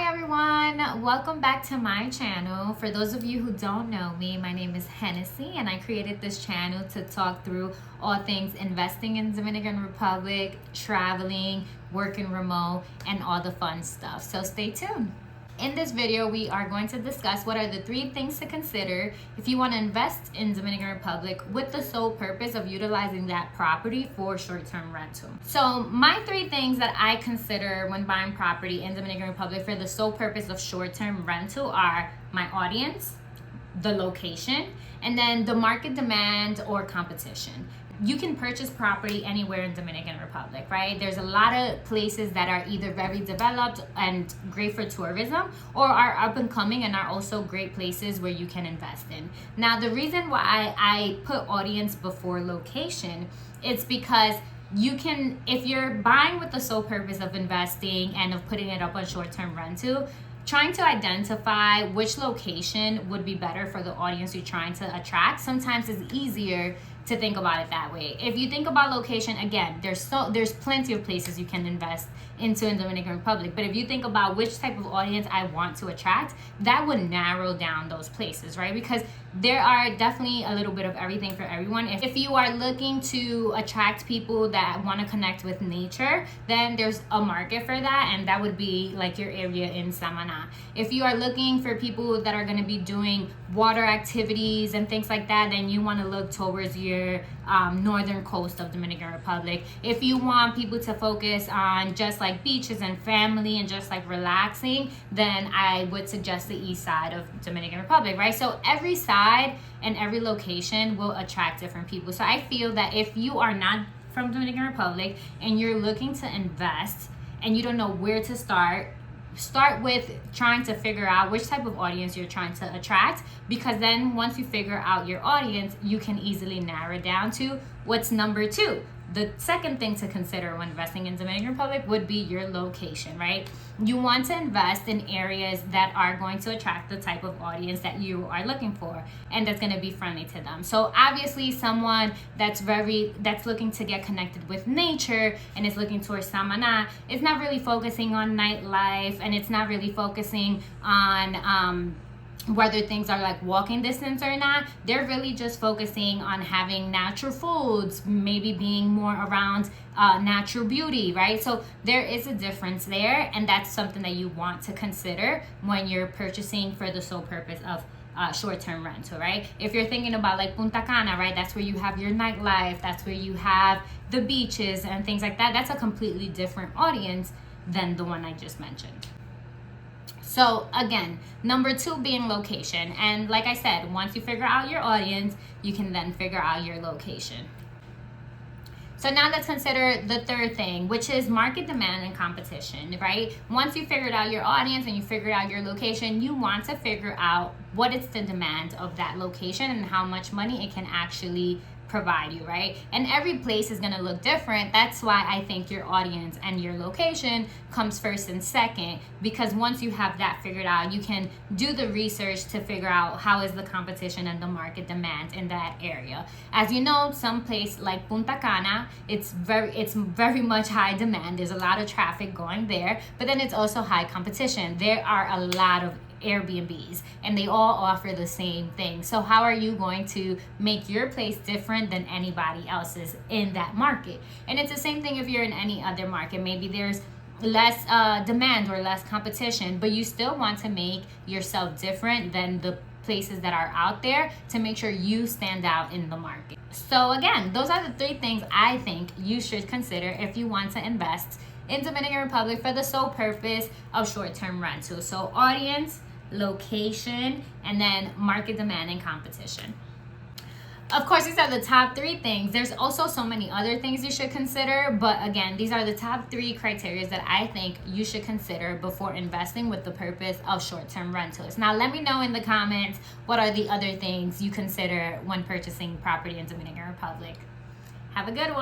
everyone, welcome back to my channel. For those of you who don't know me, my name is Hennessy and I created this channel to talk through all things investing in Dominican Republic, traveling, working remote, and all the fun stuff. So stay tuned. In this video, we are going to discuss what are the 3 things to consider if you want to invest in Dominican Republic with the sole purpose of utilizing that property for short-term rental. So my 3 things that I consider when buying property in Dominican Republic for the sole purpose of short-term rental are my audience, the location, and then the market demand or competition. You can purchase property anywhere in Dominican Republic, right? There's a lot of places that are either very developed and great for tourism or are up and coming and are also great places where you can invest in. Now, the reason why I put audience before location, it's because you can, if you're buying with the sole purpose of investing and of putting it up on short-term rental, trying to identify which location would be better for the audience you're trying to attract sometimes is easier to think about it that way. If you think about location, again, there's plenty of places you can invest into in Dominican Republic, but if you think about which type of audience I want to attract, that would narrow down those places, right? Because there are definitely a little bit of everything for everyone. If you are looking to attract people that want to connect with nature, then there's a market for that, and that would be like your area in Samaná. If you are looking for people that are going to be doing water activities and things like that, then you want to look towards your northern coast of Dominican Republic. If you want people to focus on just like beaches and family and just like relaxing, then I would suggest the east side of Dominican Republic, right? So every side and every location will attract different people. So I feel that if you are not from Dominican Republic and you're looking to invest and you don't know where to start with trying to figure out which type of audience you're trying to attract, because then once you figure out your audience, you can easily narrow it down to what's number 2. The second thing to consider when investing in Dominican Republic would be your location, right? You want to invest in areas that are going to attract the type of audience that you are looking for and that's going to be friendly to them. So obviously someone that's looking to get connected with nature and is looking towards Samaná is not really focusing on nightlife, and it's not really focusing on whether things are like walking distance or not. They're really just focusing on having natural foods, maybe being more around natural beauty, right? So there is a difference there, and that's something that you want to consider when you're purchasing for the sole purpose of short-term rental, right? If you're thinking about like Punta Cana, right, that's where you have your nightlife, that's where you have the beaches and things like that. That's a completely different audience than the one I just mentioned. So again, number 2 being location. And like I said, once you figure out your audience, you can then figure out your location. So now let's consider the 3rd thing, which is market demand and competition, right? Once you figured out your audience and you figured out your location, you want to figure out what is the demand of that location and how much money it can actually provide you, right? And every place is going to look different. That's why I think your audience and your location comes first and second, because once you have that figured out, you can do the research to figure out how is the competition and the market demand in that area. As you know, some place like Punta Cana, it's very much high demand. There's a lot of traffic going there, but then it's also high competition. There are a lot of Airbnbs and they all offer the same thing. So how are you going to make your place different than anybody else's in that market? And it's the same thing if you're in any other market. Maybe there's less demand or less competition, but you still want to make yourself different than the places that are out there to make sure you stand out in the market. So again, those are the 3 things I think you should consider if you want to invest in Dominican Republic for the sole purpose of short-term rental. So audience, location, and then market demand and competition. Of course, these are the top 3 things. There's also so many other things you should consider, but again, these are the top 3 criteria that I think you should consider before investing with the purpose of short-term rentals. Now, let me know in the comments what are the other things you consider when purchasing property in Dominican Republic. Have a good one.